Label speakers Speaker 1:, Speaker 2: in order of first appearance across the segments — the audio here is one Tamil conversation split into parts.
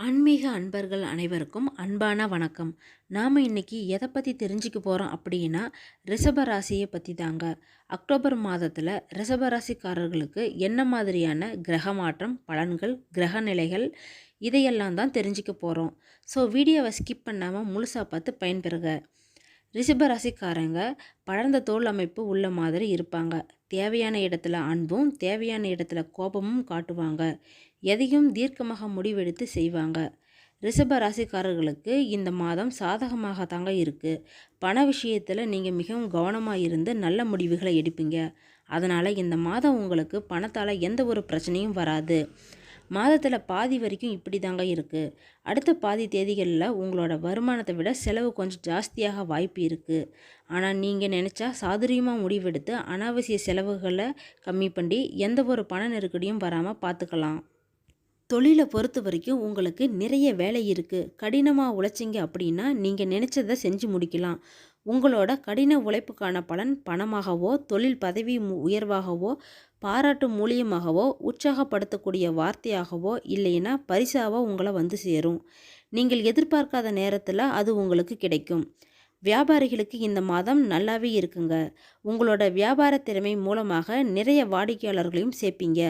Speaker 1: ஆன்மீக அன்பர்கள் அனைவருக்கும் அன்பான வணக்கம். நாம் இன்னைக்கு எதை பற்றி தெரிஞ்சுக்க போகிறோம் அப்படின்னா, ரிஷப ராசியை பற்றி தாங்க. அக்டோபர் மாதத்தில் ரிஷப ராசிக்காரர்களுக்கு என்ன மாதிரியான கிரக மாற்றம், பலன்கள், கிரக நிலைகள் இதையெல்லாம் தான் தெரிஞ்சுக்க போகிறோம். ஸோ வீடியோவை ஸ்கிப் பண்ணாமல் முழுசாக பார்த்து பயன்பெறுக. ரிஷப ராசிக்காரங்க படர்ந்த தோல் அமைப்பு உள்ள மாதிரி இருப்பாங்க. தேவையான இடத்துல அன்பும் தேவையான இடத்துல கோபமும் காட்டுவாங்க. எதையும் தீர்க்கமாக முடிவெடுத்து செய்வாங்க. ரிஷப ராசிக்காரர்களுக்கு இந்த மாதம் சாதகமாக தாங்க இருக்குது. பண விஷயத்தில் நீங்கள் மிகவும் கவனமாக இருந்து நல்ல முடிவுகளை எடுப்பீங்க. அதனால் இந்த மாதம் உங்களுக்கு பணத்தால் எந்த ஒரு பிரச்சனையும் வராது. மாதத்தில் பாதி வரைக்கும் இப்படி தாங்க இருக்குது. அடுத்த பாதி தேதிகளில் உங்களோட வருமானத்தை விட செலவு கொஞ்சம் ஜாஸ்தியாக வாய்ப்பு இருக்குது. ஆனால் நீங்கள் நினச்சா சாதுரியமாக முடிவெடுத்து அனாவசிய செலவுகளை கம்மி பண்ணி எந்த ஒரு பண நெருக்கடியும் வராமல் பார்த்துக்கலாம். தொழிலை பொறுத்த வரைக்கும் உங்களுக்கு நிறைய வேலை இருக்குது. கடினமாக உழைச்சிங்க அப்படின்னா நீங்கள் நினச்சதை செஞ்சு முடிக்கலாம். உங்களோட கடின உழைப்புக்கான பலன் பணமாகவோ, தொழில் பதவி உயர்வாகவோ, பாராட்டு மூலியமாகவோ, உற்சாகப்படுத்தக்கூடிய வார்த்தையாகவோ, இல்லைன்னா பரிசாவோ உங்களை வந்து சேரும். நீங்கள் எதிர்பார்க்காத நேரத்தில் அது உங்களுக்கு கிடைக்கும். வியாபாரிகளுக்கு இந்த மாதம் நல்லாவே இருக்குங்க. உங்களோட வியாபார திறமை மூலமாக நிறைய வாடிக்கையாளர்களையும் சேர்ப்பீங்க.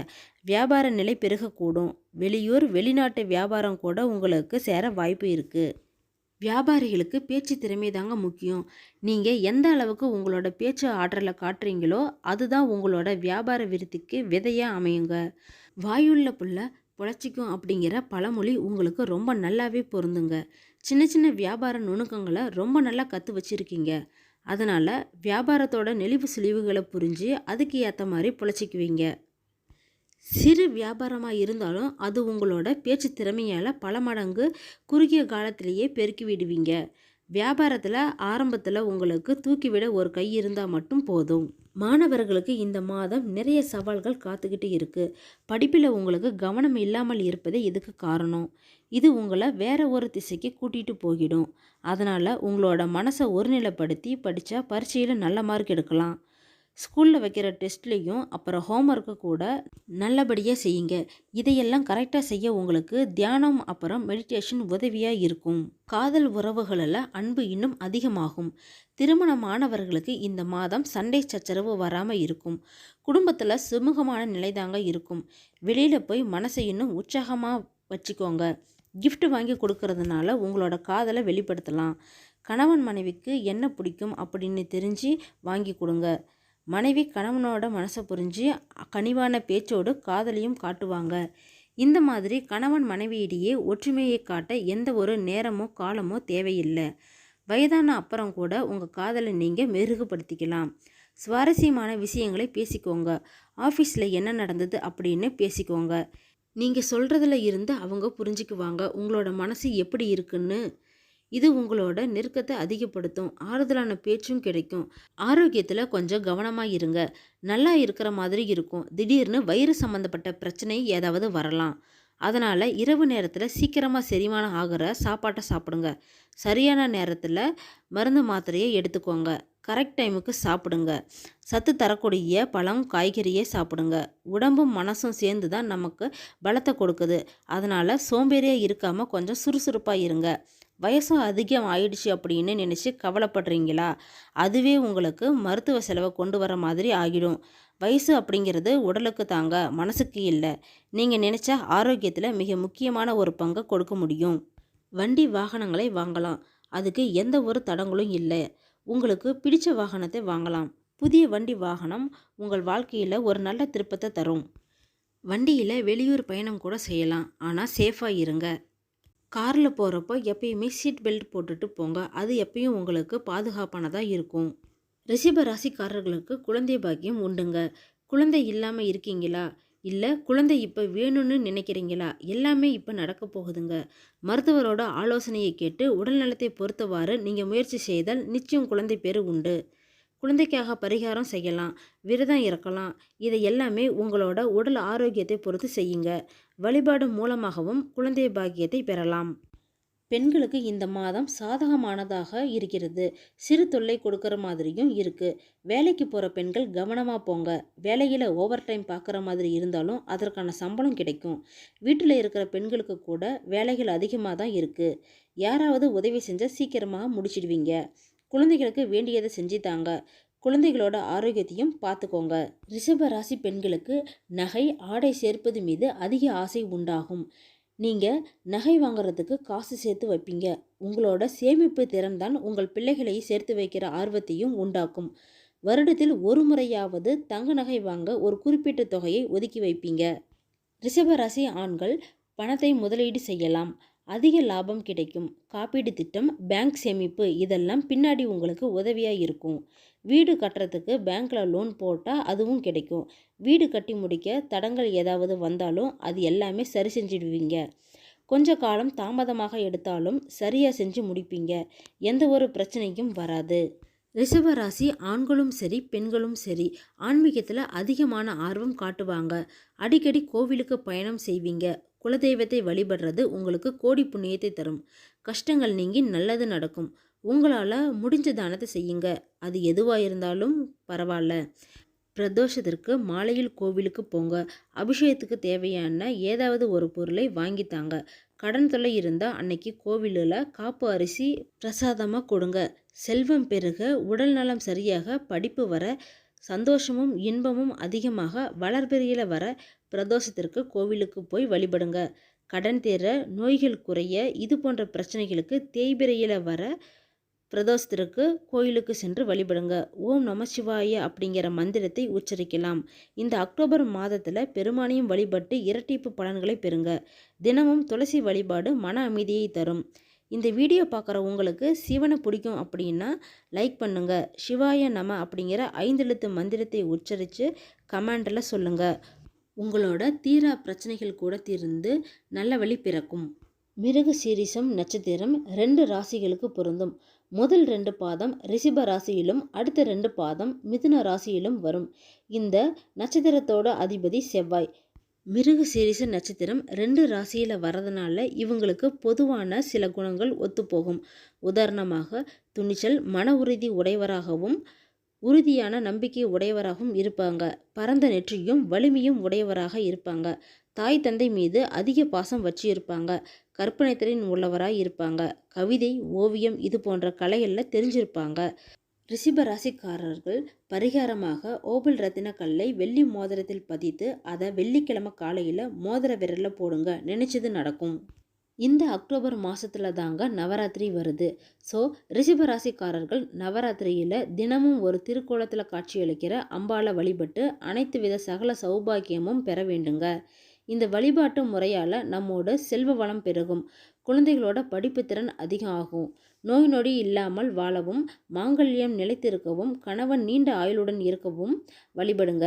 Speaker 1: வியாபார நிலை பெருகக்கூடும். வெளியூர் வெளிநாட்டு வியாபாரம் கூட உங்களுக்கு சேர வாய்ப்பு இருக்குது. வியாபாரிகளுக்கு பேச்சு திறமை தாங்க முக்கியம். நீங்கள் எந்த அளவுக்கு உங்களோட பேச்சு ஆற்றலை காட்டுறீங்களோ அதுதான் உங்களோட வியாபார விருத்திக்கு விதையாக அமையுங்க. வாயுள்ள புள்ள பொழைச்சிக்கும் அப்படிங்கிற பழமொழி உங்களுக்கு ரொம்ப நல்லாவே பொருந்துங்க. சின்ன சின்ன வியாபார நுணுக்கங்களை ரொம்ப நல்லா கற்று வச்சுருக்கீங்க. அதனால் வியாபாரத்தோட நெளிவு சுழிவுகளை புரிஞ்சு அதுக்கு ஏற்ற மாதிரி பொழைச்சிக்குவீங்க. சிறு வியாபாரமாக இருந்தாலும் அது உங்களோட பேச்சு திறமையால் பல மடங்கு குறுகிய காலத்திலேயே பெருக்கி விடுவீங்க. வியாபாரத்தில் ஆரம்பத்தில் உங்களுக்கு தூக்கிவிட ஒரு கை இருந்தால் மட்டும் போதும். மாணவர்களுக்கு இந்த மாதம் நிறைய சவால்கள் காத்துக்கிட்டு இருக்குது. படிப்பில் உங்களுக்கு கவனம் இல்லாமல் இருப்பதே இதுக்கு காரணம். இது உங்களை வேற ஒரு திசைக்கு கூட்டிகிட்டு போகிடும். அதனால் உங்களோட மனசை ஒருநிலைப்படுத்தி படித்தா பரீட்சையில் நல்ல மார்க் எடுக்கலாம். ஸ்கூலில் வைக்கிற டெஸ்ட்லேயும் அப்புறம் ஹோம்ஒர்க்கு கூட நல்லபடியாக செய்யுங்க. இதையெல்லாம் கரெக்டாக செய்ய உங்களுக்கு தியானம் அப்புறம் மெடிடேஷன் உதவியாக இருக்கும். காதல் உறவுகளில் அன்பு இன்னும் அதிகமாகும். திருமணமானவர்களுக்கு இந்த மாதம் சண்டை சச்சரவு வராமல் இருக்கும். குடும்பத்தில் சுமூகமான நிலைதாங்க இருக்கும். வெளியில் போய் மனசை இன்னும் உற்சாகமாக வச்சுக்கோங்க. கிஃப்ட் வாங்கி கொடுக்கறதுனால உங்களோட காதலை வெளிப்படுத்தலாம். கணவன் மனைவிக்கு என்ன பிடிக்கும் அப்படின்னு தெரிஞ்சு வாங்கி கொடுங்க. மனைவி கணவனோட மனசை புரிஞ்சு கனிவான பேச்சோடு காதலையும் காட்டுவாங்க. இந்த மாதிரி கணவன் மனைவியிடையே ஒற்றுமையை காட்ட எந்த ஒரு நேரமோ காலமோ தேவையில்லை. வயதான அப்புறம் கூட உங்கள் காதலை நீங்கள் மெருகுபடுத்திக்கலாம். சுவாரஸ்யமான விஷயங்களை பேசிக்கோங்க. ஆஃபீஸில் என்ன நடந்தது அப்படின்னு பேசிக்கோங்க. நீங்கள் சொல்கிறதுல இருந்து அவங்க புரிஞ்சுக்குவாங்க உங்களோட மனசு எப்படி இருக்குன்னு. இது உங்களோட நெருக்கத்தை அதிகப்படுத்தும். ஆறுதலான பேச்சும் கிடைக்கும். ஆரோக்கியத்தில் கொஞ்சம் கவனமாக இருங்க. நல்லா இருக்கிற மாதிரி இருக்கும். திடீர்னு வயிறு சம்மந்தப்பட்ட பிரச்சனை ஏதாவது வரலாம். அதனால் இரவு நேரத்தில் சீக்கிரமாக செரிமானம் ஆகிற சாப்பாட்டை சாப்பிடுங்க. சரியான நேரத்தில் மருந்து மாத்திரையை எடுத்துக்கோங்க. கரெக்ட் டைமுக்கு சாப்பிடுங்க. சத்து தரக்கூடிய பழம் காய்கறியே சாப்பிடுங்க. உடம்பும் மனசும் சேர்ந்து தான் நமக்கு பலத்தை கொடுக்குது. அதனால் சோம்பேறியாக இருக்காமல் கொஞ்சம் சுறுசுறுப்பாக இருங்க. வயசும் அதிகம் ஆயிடுச்சு அப்படின்னு நினச்சி கவலைப்படுறீங்களா? அதுவே உங்களுக்கு மருத்துவ செலவை கொண்டு வர மாதிரி ஆகிடும். வயசு அப்படிங்கிறது உடலுக்கு தாங்க, மனசுக்கு இல்லை. நீங்கள் நினச்சா ஆரோக்கியத்தில் மிக முக்கியமான ஒரு பங்கை கொடுக்க முடியும். வண்டி வாகனங்களை வாங்கலாம். அதுக்கு எந்த ஒரு தடங்களும் இல்லை. உங்களுக்கு பிடிச்ச வாகனத்தை வாங்கலாம். புதிய வண்டி வாகனம் உங்கள் வாழ்க்கையில் ஒரு நல்ல திருப்பத்தை தரும். வண்டியில் வெளியூர் பயணம் கூட செய்யலாம். ஆனால் சேஃபாக இருங்க. காரில் போகிறப்போ எப்பயுமே சீட் பெல்ட் போட்டுட்டு போங்க. அது எப்பயும் உங்களுக்கு பாதுகாப்பானதாக இருக்கும். ரிஷப ராசிக்காரர்களுக்கு குழந்தை பாக்கியம் உண்டுங்க. குழந்தை இல்லாமல் இருக்கீங்களா? இல்லை குழந்தை இப்போ வேணும்னு நினைக்கிறீங்களா? எல்லாமே இப்போ நடக்க போகுதுங்க. மருத்துவரோட ஆலோசனையை கேட்டு உடல்நலத்தை பொறுத்தவாறு நீங்கள் முயற்சி செய்தால் நிச்சயம் குழந்தை பேரு உண்டு. குழந்தைக்காக பரிகாரம் செய்யலாம். விரதம் இருக்கலாம். இதை எல்லாமே உங்களோட உடல் ஆரோக்கியத்தை பொறுத்து செய்யுங்க. வழிபாடு மூலமாகவும் குழந்தை பாக்கியத்தை பெறலாம். பெண்களுக்கு இந்த மாதம் சாதகமானதாக இருக்கிறது. சிறு தொல்லை கொடுக்குற மாதிரியும் இருக்குது. வேலைக்கு போகிற பெண்கள் கவனமாக போங்க. வேலையில் ஓவர் டைம் பார்க்குற மாதிரி இருந்தாலும் அதற்கான சம்பளம் கிடைக்கும். வீட்டில் இருக்கிற பெண்களுக்கு கூட வேலைகள் அதிகமாக தான் இருக்குது. யாராவது உதவி செஞ்சால் சீக்கிரமாக முடிச்சிடுவீங்க. குழந்தைகளுக்கு வேண்டியதை செஞ்சு தாங்க. குழந்தைகளோட ஆரோக்கியத்தையும் பார்த்துக்கோங்க. ரிஷப ராசி பெண்களுக்கு நகை, ஆடை சேர்ப்பது மீது அதிக ஆசை உண்டாகும். நீங்கள் நகை வாங்குறதுக்கு காசு சேர்த்து வைப்பீங்க. உங்களோட சேமிப்பு திறன்தான் உங்கள் பிள்ளைகளை சேர்த்து வைக்கிற ஆர்வத்தையும் உண்டாக்கும். வருடத்தில் ஒரு முறையாவது தங்க நகை வாங்க ஒரு குறிப்பிட்ட தொகையை ஒதுக்கி வைப்பீங்க. ரிஷபராசி ஆண்கள் பணத்தை முதலீடு செய்யலாம். அதிக லாபம் கிடைக்கும். காப்பீடு திட்டம், பேங்க் சேமிப்பு இதெல்லாம் பின்னாடி உங்களுக்கு உதவியாக இருக்கும். வீடு கட்டுறதுக்கு பேங்க்கில் லோன் போட்டால் அதுவும் கிடைக்கும். வீடு கட்டி முடிக்க தடங்கள் ஏதாவது வந்தாலும் அது எல்லாமே சரி செஞ்சிடுவீங்க. கொஞ்ச காலம் தாமதமாக எடுத்தாலும் சரியாக செஞ்சு முடிப்பீங்க. எந்த ஒரு பிரச்சனையும் வராது. ரிஷபராசி ஆண்களும் சரி பெண்களும் சரி ஆன்மீகத்தில் அதிகமான ஆர்வம் காட்டுவாங்க. அடிக்கடி கோவிலுக்கு பயணம் செய்வீங்க. குலதெய்வத்தை வழிபடுறது உங்களுக்கு கோடி புண்ணியத்தை தரும். கஷ்டங்கள் நீங்கி நல்லது நடக்கும். உங்களால் முடிஞ்ச தானத்தை செய்யுங்க. அது எதுவாக இருந்தாலும் பரவாயில்ல. பிரதோஷத்திற்கு மாலையில் கோவிலுக்கு போங்க. அபிஷேகத்துக்கு தேவையான ஏதாவது ஒரு பொருளை வாங்கித்தாங்க. கடன் தொல்லை இருந்தால் அன்னைக்கு கோவிலில் காப்பு அரிசி பிரசாதமாக கொடுங்க. செல்வம் பெருக, உடல் நலம் சரியாக, படிப்பு வர, சந்தோஷமும் இன்பமும் அதிகமாக, வளர்பிறையில் வர பிரதோஷத்திற்கு கோவிலுக்கு போய் வழிபடுங்க. கடன் தீர, நோய்கள் குறைய, இது போன்ற பிரச்சனைகளுக்கு தேய்பிறையில் வர பிரதோஷத்திற்கு கோயிலுக்கு சென்று வழிபடுங்க. ஓம் நமசிவாய அப்படிங்கிற மந்திரத்தை உச்சரிக்கலாம். இந்த அக்டோபர் மாதத்தில் பெருமானையும் வழிபட்டு இரட்டிப்பு பலன்களை பெறுங்க. தினமும் துளசி வழிபாடு மன அமைதியை தரும். இந்த வீடியோ பார்க்குற உங்களுக்கு சிவனை பிடிக்கும் அப்படின்னா லைக் பண்ணுங்க. சிவாய நம அப்படிங்கிற 5 எழுத்து மந்திரத்தை உச்சரித்து கமெண்டில் சொல்லுங்கள். உங்களோட தீரா பிரச்சனைகள் கூட தீர்ந்து நல்ல வழி பிறக்கும். மிருக சீரிசம் நட்சத்திரம் 2 ராசிகளுக்கு பொருந்தும். முதல் 2 பாதம் ரிஷப ராசியிலும் அடுத்த 2 பாதம் மிதுன ராசியிலும் வரும். இந்த நட்சத்திரத்தோட அதிபதி செவ்வாய். மிருக சீரிச நட்சத்திரம் 2 ராசியில் வரதுனால இவங்களுக்கு பொதுவான சில குணங்கள் ஒத்துப்போகும். உதாரணமாக துணிச்சல், மன உறுதி உடையவராகவும் உறுதியான நம்பிக்கை உடையவராகவும் இருப்பாங்க. பரந்த நெற்றியும் வலிமையும் உடையவராக இருப்பாங்க. தாய் தந்தை மீது அதிக பாசம் வச்சு இருப்பாங்க. கற்பனை திறன் உள்ளவராக இருப்பாங்க. கவிதை, ஓவியம் இது போன்ற கலைகளில் தெரிஞ்சிருப்பாங்க. ரிஷப ராசிக்காரர்கள் பரிகாரமாக ஓபல் ரத்தின கல்லை வெள்ளி மோதிரத்தில் பதித்து அதை வெள்ளிக்கிழமை காலையில் மோதிர விரலில் போடுங்க. நினைச்சது நடக்கும். இந்த அக்டோபர் மாதத்தில் தாங்க நவராத்திரி வருது. ஸோ ரிஷபராசிக்காரர்கள் நவராத்திரியில் தினமும் ஒரு திருக்கோலத்தில் காட்சியளிக்கிற அம்பாளை வழிபட்டு அனைத்து வித சகல சௌபாக்கியமும் பெற வேண்டுங்க. இந்த வழிபாட்டு முறையால் நம்மோட செல்வ வளம் பெருகும். குழந்தைகளோட படிப்பு திறன் அதிகம் ஆகும். நோய் நொடி இல்லாமல் வாழவும், மாங்கல்யம் நிலைத்திருக்கவும், கணவன் நீண்ட ஆயுளுடன் இருக்கவும் வழிபடுங்க.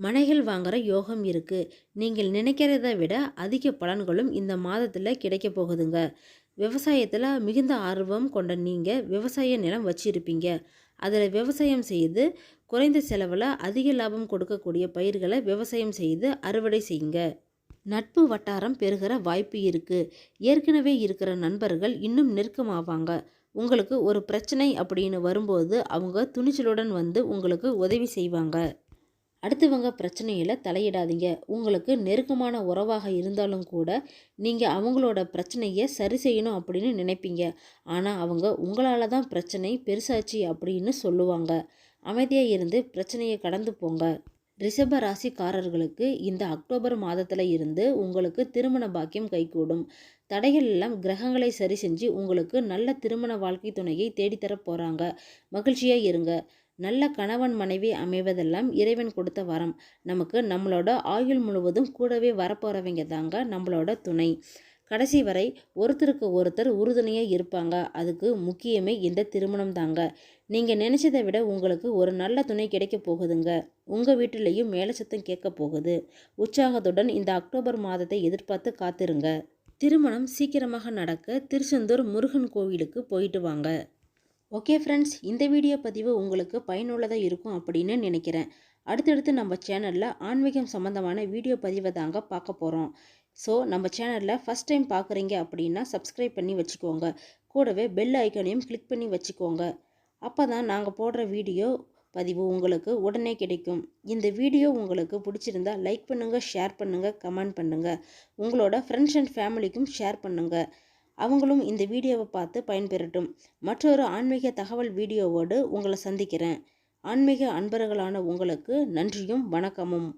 Speaker 1: மனைகள் வாங்குற யோகம் இருக்குது. நீங்கள் நினைக்கிறத விட அதிக பலன்களும் இந்த மாதத்தில் கிடைக்க போகுதுங்க. விவசாயத்தில் மிகுந்த ஆர்வம் கொண்ட நீங்கள் விவசாய நிலம் வச்சிருப்பீங்க. அதில் விவசாயம் செய்து குறைந்த செலவில் அதிக லாபம் கொடுக்கக்கூடிய பயிர்களை விவசாயம் செய்து அறுவடை செய்யுங்க. நட்பு வட்டாரம் பெறுகிற வாய்ப்பு இருக்குது. ஏற்கனவே இருக்கிற நண்பர்கள் இன்னும் நெருக்கமாவாங்க. உங்களுக்கு ஒரு பிரச்சனை அப்படின்னு வரும்போது அவங்க துணிச்சலுடன் வந்து உங்களுக்கு உதவி செய்வாங்க. அடுத்தவங்க பிரச்சனையில் தலையிடாதீங்க. உங்களுக்கு நெருக்கமான உறவாக இருந்தாலும் கூட நீங்கள் அவங்களோட பிரச்சனையை சரி செய்யணும் அப்படின்னு நினைப்பீங்க. ஆனால் அவங்க உங்களால் தான் பிரச்சனை பெருசாச்சு அப்படின்னு சொல்லுவாங்க. அமைதியாக இருந்து பிரச்சனையை கடந்து போங்க. ரிஷப ராசிக்காரர்களுக்கு இந்த அக்டோபர் மாதத்தில் இருந்து உங்களுக்கு திருமண பாக்கியம் கைகூடும். தடைகள் எல்லாம் கிரகங்களை சரி செஞ்சு உங்களுக்கு நல்ல திருமண வாழ்க்கை துணையை தேடித்தர போகிறாங்க. மகிழ்ச்சியாக இருங்க. நல்ல கணவன் மனைவி அமைவதெல்லாம் இறைவன் கொடுத்த வரம். நமக்கு நம்மளோட ஆயுள் முழுவதும் கூடவே வரப்போகிறவங்க தாங்க நம்மளோட துணை. கடைசி வரை ஒருத்தருக்கு ஒருத்தர் உறுதுணையாக இருப்பாங்க. அதுக்கு முக்கியமே இந்த திருமணம் தாங்க. நீங்கள் நினச்சதை விட உங்களுக்கு ஒரு நல்ல துணை கிடைக்க போகுதுங்க. உங்கள் வீட்டிலையும் மேலே சத்தம் கேட்க போகுது. உற்சாகத்துடன் இந்த அக்டோபர் மாதத்தை எதிர்பார்த்து காத்திருங்க. திருமணம் சீக்கிரமாக நடக்க திருச்செந்தூர் முருகன் கோவிலுக்கு போயிட்டு வாங்க. ஓகே ஃப்ரெண்ட்ஸ், இந்த வீடியோ பதிவு உங்களுக்கு பயனுள்ளதாக இருக்கும் அப்படின்னு நினைக்கிறேன். அடுத்தடுத்து நம்ம சேனலில் ஆன்மீகம் சம்மந்தமான வீடியோ பதிவை தாங்க பார்க்க போகிறோம். ஸோ நம்ம சேனலில் ஃபஸ்ட் டைம் பார்க்குறீங்க அப்படின்னா சப்ஸ்கிரைப் பண்ணி வச்சுக்கோங்க. கூடவே பெல் ஐக்கானையும் கிளிக் பண்ணி வச்சுக்கோங்க. அப்போ தான் நாங்கள் போடுற வீடியோ பதிவு உங்களுக்கு உடனே கிடைக்கும். இந்த வீடியோ உங்களுக்கு பிடிச்சிருந்தா லைக் பண்ணுங்கள், ஷேர் பண்ணுங்கள், கமெண்ட் பண்ணுங்கள். உங்களோட ஃப்ரெண்ட்ஸ் அண்ட் ஃபேமிலிக்கும் ஷேர் பண்ணுங்கள். அவங்களும் இந்த வீடியோவை பார்த்து பயன்பெறட்டும். மற்றொரு ஆன்மீக தகவல் வீடியோவோடு உங்களை சந்திக்கிறேன். ஆன்மீக அன்பர்களான உங்களுக்கு நன்றியும் வணக்கமும்.